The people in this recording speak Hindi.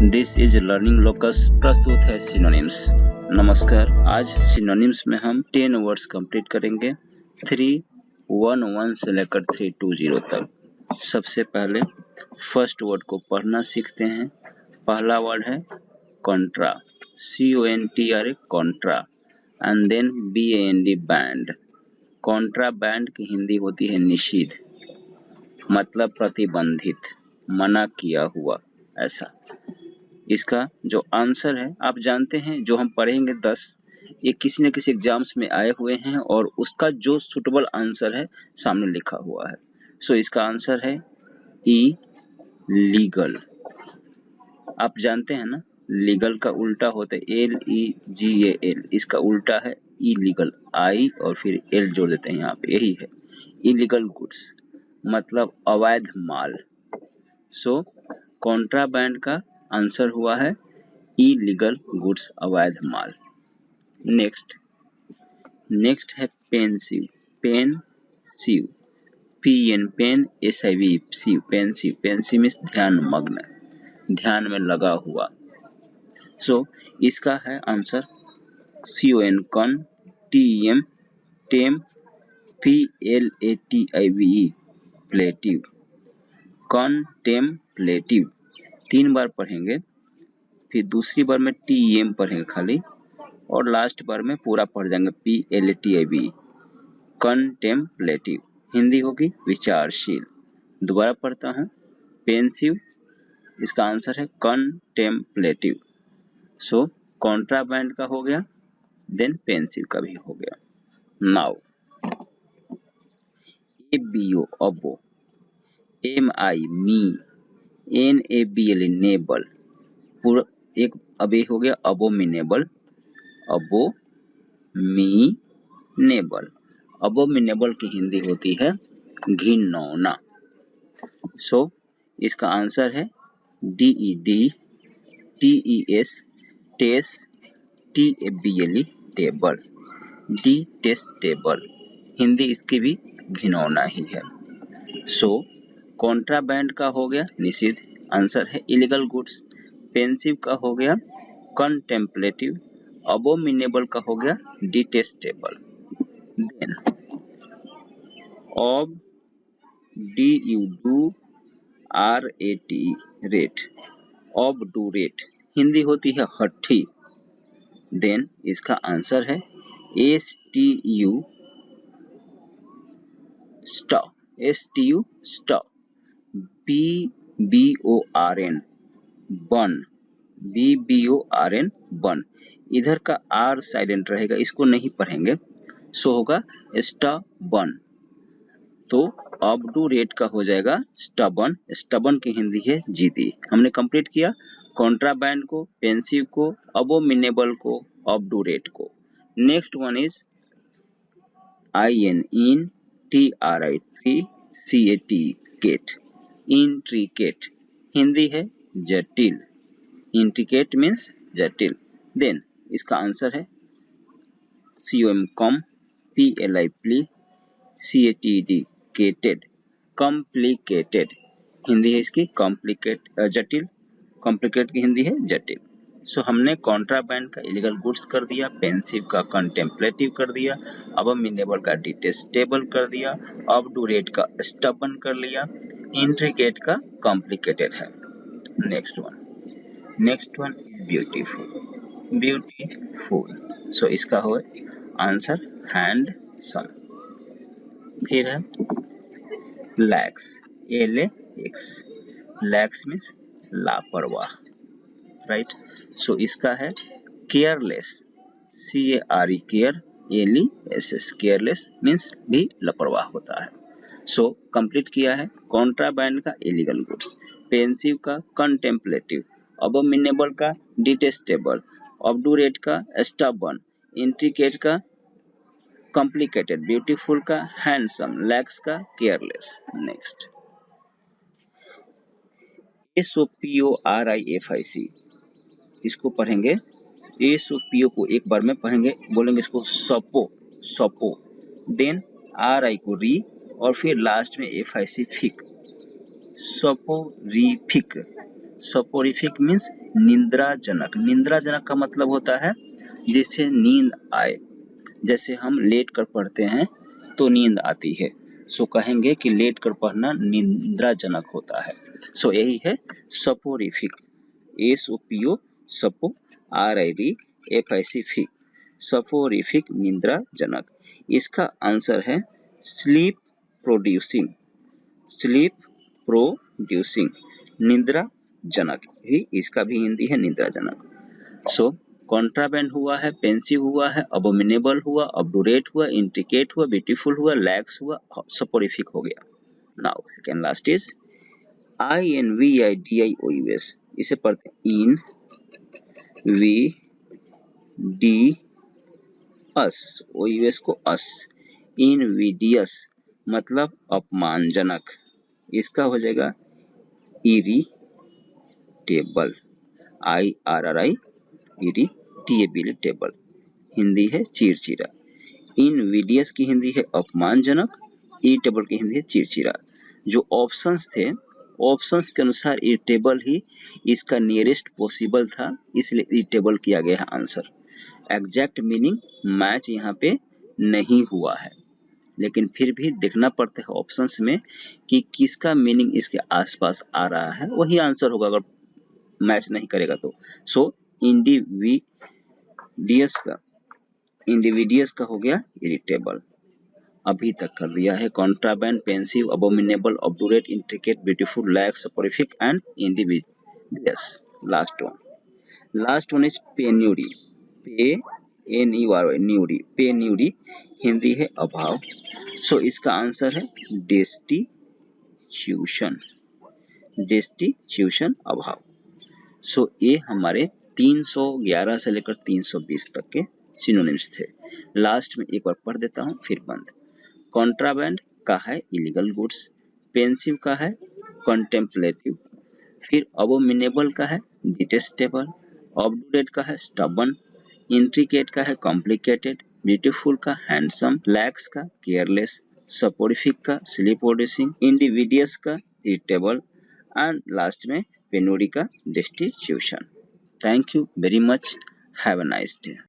This is learning locus. प्रस्तुत है सिनोनिम्स। नमस्कार, आज सिनोनिम्स में हम 10 वर्ड्स कंप्लीट करेंगे 311 से लेकर 320 तक। सबसे पहले फर्स्ट वर्ड को पढ़ना सीखते हैं। पहला वर्ड है contra, CONTRA contra, and then BAND band. Contraband की हिंदी होती है निषिद्ध, मतलब प्रतिबंधित, मना किया हुआ, ऐसा। इसका जो आंसर है आप जानते हैं, जो हम पढ़ेंगे 10, ये किसी न किसी एग्जाम्स में आए हुए हैं और उसका जो सुटेबल आंसर है सामने लिखा हुआ है। सो इसका आंसर है इलीगल। आप जानते हैं ना, लीगल का उल्टा होता है LEGAL, इसका उल्टा है इलीगल। I और फिर L जोड़ देते हैं यहाँ पे, यही है इलीगल गुड्स, मतलब अवैध माल। सो कॉन्ट्राबैंड का आंसर हुआ है इलीगल गुड्स, अवैध माल। नेक्स्ट है pensive, pensive, PN pen, SIV sive, pensive. Pensive means ध्यान मग्न, ध्यान में लगा हुआ। सो इसका है answer CON con, TEM tem, PLATIVE plative, contemplative. 3 बार पढ़ेंगे, फिर दूसरी बार में TEM पढ़ेंगे खाली, और लास्ट बार में पूरा पढ़ जाएंगे PLATIVE, कंटेम्प्लेटिव। हिंदी होगी विचारशील। दोबारा पढ़ता हूँ, पेंसिव, इसका आंसर है कंटेम्प्लेटिव। सो कॉन्ट्राबैंड का हो गया, देन पेंसिव का भी हो गया। नाउ ABO अबो, MI मी, NABL नेबल, पूरा एक अबे हो गया अबोमिनेबल, अबोमिनेबल। अबोमिनेबल की हिंदी होती है घिनौना। सो इसका आंसर है DED TES टेस, TABLE टेबल, डिटेस्टेबल। हिंदी इसकी भी घिनौना ही है। सो कॉन्ट्राबैंड का हो गया निषिद्ध, आंसर है इलीगल गुड्स। पेंसिव का हो गया कंटेम्प्लेटिव, अबोमिनेबल का हो गया detestable. Then ob, DURATE rate, obdurate, Hindi होती है हठी। देन इसका आंसर है STU STU BBORN बन, BBORN बन। इधर का R साइलेंट रहेगा, इसको नहीं पढ़ेंगे, सो होगा स्टबन। तो ऑबडूरेट का हो जाएगा स्टबन। स्टबन की हिंदी है जिद्दी। हमने कंप्लीट किया कॉन्ट्राबैंड को, पेंसिव को, अबोमिनेबल को, ऑबडूरेट को। Next one is INTRICAT cate, intricate, Hindi है जटिल। इंट्रिकेट मीन्स जटिल। देन इसका आंसर है COM com, PLI pli, CATED cated, complicated, Hindi है इसकी कॉम्प्लिकेट जटिल। कॉम्प्लिकेट की हिंदी है जटिल। सो हमने कॉन्ट्राबैंड का इलीगल गुड्स कर दिया, पेंसिव का कंटेम्प्लेटिव कर दिया, अबोमिनेबल का डिटेस्टेबल कर दिया, ऑबडूरेट का स्टबन कर लिया, इंट्रिकेट का कॉम्प्लिकेटेड है। Next one beautiful, beautiful. So इसका हो आंसर हैंडसम। फिर है लैक्स, LAX, लैक्स मीन्स लापरवाह, राइट। सो इसका है careless, CARE care, LESS careless means भी लापरवाह होता है। सो कंप्लीट किया है कॉन्ट्राबैंड का इलीगल गुड्स, पेंसिव का कंटेम्प्लेटिव, अबोमिनेबल का डिटेस्टेबल, ऑबडूरेट का स्टबन, इंट्रिकेट का कॉम्प्लिकेटेड, ब्यूटीफुल का हैंडसम, लैक्स का केयरलेस। नेक्स्ट SOPORIFIC, इसको पढ़ेंगे। SOPO को एक बार में पढ़ेंगे, बोलेंगे इसको सपो, सपो। देन RI को री, और फिर लास्ट में FIC फिक, सपोरिफिक, सपोरिफिक मीन्स निंद्राजनक। निंद्राजनक का मतलब होता है जिससे नींद आए। जैसे हम लेट कर पढ़ते हैं तो नींद आती है, सो कहेंगे कि लेट कर पढ़ना निंद्राजनक होता है। सो यही है सपोरिफिक। SOPO सपो RIDFIC सपोरिफिक निंद्राजनक। इसका आंसर है स्लीप प्रोड्यूसिंग। स्लीप प्रोड्यूसिंग निंद्राजनक ही इसका भी हिंदी है निंद्राजनक। सो कॉन्ट्राबैंड हुआ है, पेंसिव हुआ है, अबोमिनेबल हुआ, ऑब्डुरेट हुआ, इंट्रिकेट हुआ, ब्यूटीफुल हुआ, लैक्स हुआ, सपोरिफिक हो गया। Now second last is INVIDIOUS। इसे पढ़ते हैं इन वी डी अस, OUS को अस। इनविडियस मतलब अपमानजनक, इसका हो जाएगा इरिटेबल, IRRI इरिटेबल, हिंदी है चिड़चिड़ा। इनविडियस की हिंदी है अपमानजनक, इरिटेबल की हिंदी है चिड़चिड़ा। जो ऑप्शंस थे, ऑप्शंस के अनुसार इरिटेबल ही इसका नियरेस्ट पॉसिबल था, इसलिए इरिटेबल किया गया है आंसर। एग्जैक्ट मीनिंग मैच यहाँ पे नहीं हुआ है, लेकिन फिर भी देखना पड़ता है ऑप्शंस में कि किसका मीनिंग इसके आसपास आ रहा है, वही आंसर होगा अगर मैच नहीं करेगा तो। सो इंडिविडियस का हो गया इरिटेबल। अभी तक कर दिया है contraband, pensive, abominable, obdurate, intricate, beautiful, lax, soporific and invidious. Last one is penury. Penury, penury Hindi है अभाव। सो इसका आंसर है डेस्टिट्यूशन, डेस्टिट्यूशन अभाव। सो ये हमारे 311 से लेकर 320 तक के सिनोनिम्स थे। लास्ट में एक बार पढ़ देता हूँ फिर बंद। कॉन्ट्राबैंड का है इलीगल गुड्स, पेंसिव का है कॉन्टेम्पलेटिव, फिर अबोमिनेबल का है डिटेस्टेबल, ऑब्डुरेट का है स्टबर्न, इंट्रिकेट का है कॉम्प्लिकेटेड, ब्यूटीफुल का हैंडसम, लैक्स का केयरलेस, सपोरिफिक का स्लीप प्रोड्यूसिंग, इंडिविडियस का इरिटेबल एंड लास्ट में पेन्यूरी का destitution. Thank you very much, have a nice day.